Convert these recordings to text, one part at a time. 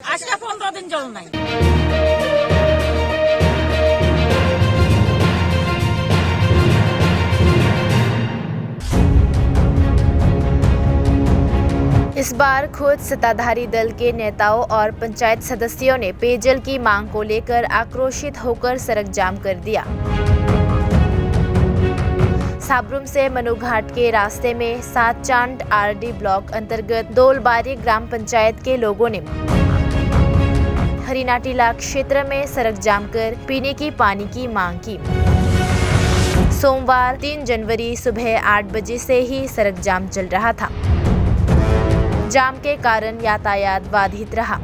আজকে 15 দিন জল নাই। इस बार खुद सत्ताधारी दल के नेताओं और पंचायत सदस्यों ने पेयजल की मांग को लेकर आक्रोशित होकर सड़क जाम कर दिया। साबरूम से मनुघाट के रास्ते में सात चांद आरडी ब्लॉक अंतर्गत दोलबारी ग्राम पंचायत के लोगों ने हरिनाटीला क्षेत्र में सड़क जाम कर पीने की पानी की मांग की। सोमवार 3 जनवरी सुबह 8 बजे से ही सड़क जाम चल रहा था। जाम के कारण यातायात बाधित रहा।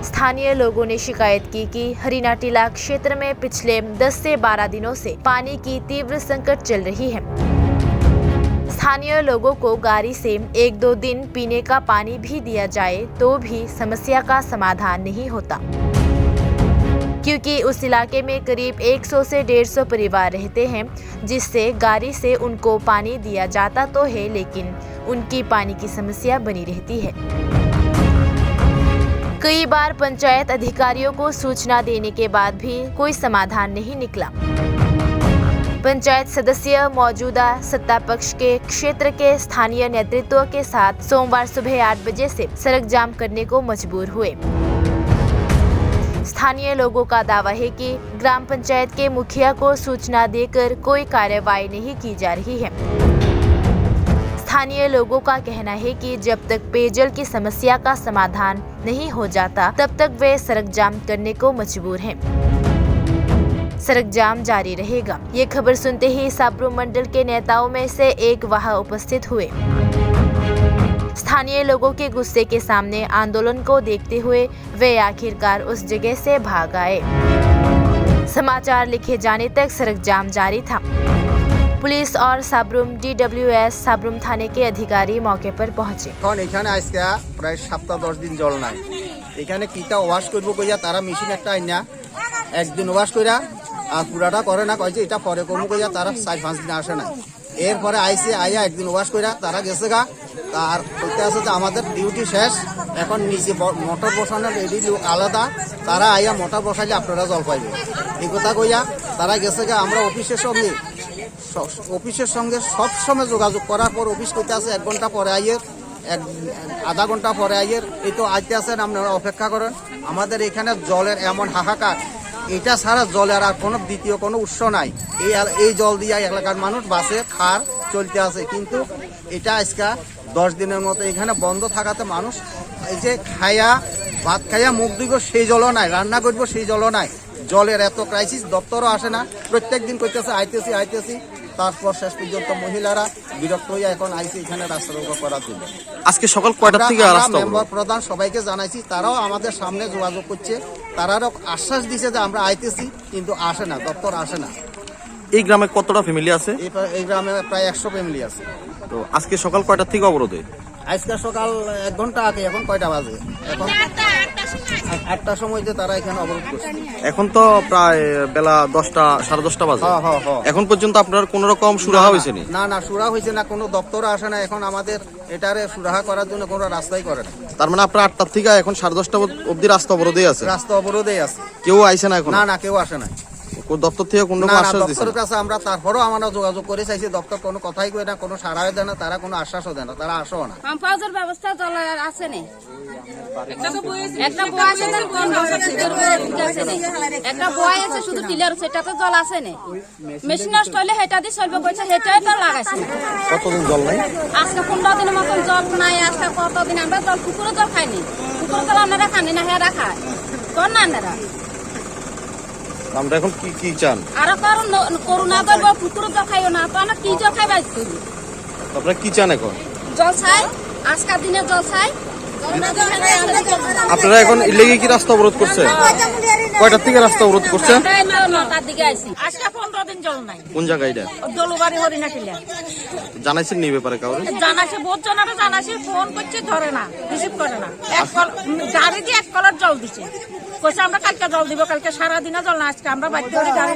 स्थानीय लोगों ने शिकायत की कि हरिनाटीला क्षेत्र में पिछले 10 से 12 दिनों से पानी की तीव्र संकट चल रही है। स्थानीय लोगों को गाड़ी से 1-2 दिन पीने का पानी भी दिया जाए तो भी समस्या का समाधान नहीं होता, क्योंकि उस इलाके में करीब 100 से 150 परिवार रहते हैं, जिससे गाड़ी से उनको पानी दिया जाता तो है, लेकिन उनकी पानी की समस्या बनी रहती है। कई बार पंचायत अधिकारियों को सूचना देने के बाद भी कोई समाधान नहीं निकला। पंचायत सदस्य मौजूदा सत्ता पक्ष के क्षेत्र के स्थानीय नेतृत्व के साथ सोमवार सुबह 8 बजे से सड़क जाम करने को मजबूर हुए। स्थानीय लोगों का दावा है कि ग्राम पंचायत के मुखिया को सूचना देकर कोई कार्रवाई नहीं की जा रही है। स्थानीय लोगों का कहना है कि जब तक पेयजल की समस्या का समाधान नहीं हो जाता तब तक वे सड़क जाम करने को मजबूर हैं। सड़क जाम जारी रहेगा। ये खबर सुनते ही साबरूम मंडल के नेताओं में से एक वहां उपस्थित हुए। स्थानीय लोगों के गुस्से के सामने आंदोलन को देखते हुए वे आखिरकार उस जगह से भाग आए। समाचार लिखे जाने तक सड़क जाम जारी था। पुलिस और साबरूम DWS साबरूम थाने के अधिकारी मौके पर पहुंचे। এখানে আজকে প্রায় 7-10 দিন জল নাই। এখানে কিটা ওয়াশ করব কইয়া তারা মেশিন একটা আইনা একদিন ওয়াশ কইরা আর পুরাটা করে না, কইছে এটা পরে করব কইয়া তারা 4-5 দিন আসে না। এরপরে আইছে আইয়া একদিন ওয়াশ কইরা তারা গেছে গা। আর বলতে আছে যে আমাদের ডিউটি শেষ, এখন নিচে মোটর বসানোর রেডি লোক আলাদা, তারা আইয়া মোটর বসাইলে আপনারা জল পাইবে এই কথা কইয়া তারা গেছে গা। আমরা অফিসের সঙ্গে সব সময় যোগাযোগ করার পর অফিস করতে আছে 1 ঘন্টা পরে আইয়ের, আধা ঘন্টা পরে আইয়ের, এই তো আইতে আসেন, আপনারা অপেক্ষা করেন। আমাদের এখানে জলের এমন হাহাকার, এটা ছাড়া জলের আর কোনো দ্বিতীয় কোনো উৎস নাই। এই জল দিয়ে এলাকার মানুষ বাসে খার চলতে আছে, কিন্তু এটা আজকে 10 দিনের মতো এখানে বন্ধ থাকাতে মানুষ এই যে খায়া ভাত খাইয়া মুখ দিব সেই জলও নাই, রান্না করবো সেই জলও নাই। জলের এত ক্রাইসিস, দপ্তরও আসে না, প্রত্যেক দিন করতেছে আইতেছি। তারপর শেষ পর্যন্ত মহিলারা বিরক্ত হয়ে এখন আইসি এখানে রাস্তা রোধ করার জন্য। আজকে সকাল কয়টা থেকে মেম্বার প্রধান সবাইকে জানাইছি, তারাও আমাদের সামনে যোগাযোগ করছে, তারাও আশ্বাস দিছে যে আমরা আইতেছি, কিন্তু আসে না, দপ্তর আসে না। এই গ্রামে কতটা ফ্যামিলি আছে? এই গ্রামে প্রায় 100 ফ্যামিলি আছে। তো আজকে সকাল কয়টা থেকে অবরোধে? আজকে সকাল 1 ঘন্টা আগে। এখন কয়টা বাজে? এখন 8টার সময় যে তারা এখানে অবরোধ করছে। এখন তো প্রায় বেলা 10টা, 10:30 বাজে। হ্যাঁ। এখন পর্যন্ত আপনার কোন রকম সুরাহা হয়েছে নি? না সুরাহা হয়েছে না, কোনো দপ্তর আসে না। এখন আমাদের এটারে সুরাহা করার জন্য কোনো রাস্তাই করে না। তার মানে আপনার 8টা থেকে এখন 10:30 অবধি রাস্তা অবরোধেই আছে? রাস্তা অবরোধেই আছে। কেউ আইছে না এখন? না কেউ আসে না। দপ্তর থেকে কোন রকম আশ্বাস দিয়েছে? দপ্তরের কাছে আমরা তারপরেও আমরা যোগাযোগ করে চাইছি, দপ্তর কোনো কথাই কই না, কোনো সাড়াও দেয় না, তারা কোনো আশ্বাসও দেয় না, তারা আসেও না। পাম্প হাউসের ব্যবস্থা জলের আছে না। একটা বয় আছে, তার কোন আছে না। একটা বয় আছে শুধু টিলার, সেটাতে জল আছে না। মেশিন নষ্ট হলে সেটা দিয়ে চলবে কইছে, সেটাই তো লাগাইছে। কতদিন জল নাই? আজকে 15 দিনের মতন জল নাই। আজকে কতদিন আমরা জল পুকুরে জল খাইনি। পুকুরে জল আপনারা খানি না, হেরা খায় কোন না আপনারা। আমরা এখন কি চান? আর কারণ করোনা করবো, পুকুরে জল খাইও না, তো আমরা কি জল খাই বাইর করি? আপনারা কি চান এখন? জল চাই, আজকাল দিনে জল চাই। আপনারা এখন ইলেগে কি রাস্তা অবরোধ করছে? কয়টার থেকে রাস্তা অবরোধ করছে? 9টার দিকে আইছি। আজকে 15 দিন জল নাই। কোন জায়গায় এটা? দলুবাড়ি হরিনাটিলা। জানাইছেন নি ব্যাপারে কাউরে? জানাইছে, বহুত জনারে জানাইছে, ফোন করছে, ধরে না, রিসিভ করে না। গাড়ি দিয়ে 1 কলার জল দিছে, কইছে আমরা কালকে জল দিব, কালকে সারাদিনে জল না, আজকে আমরা বাধ্য করে গাড়ি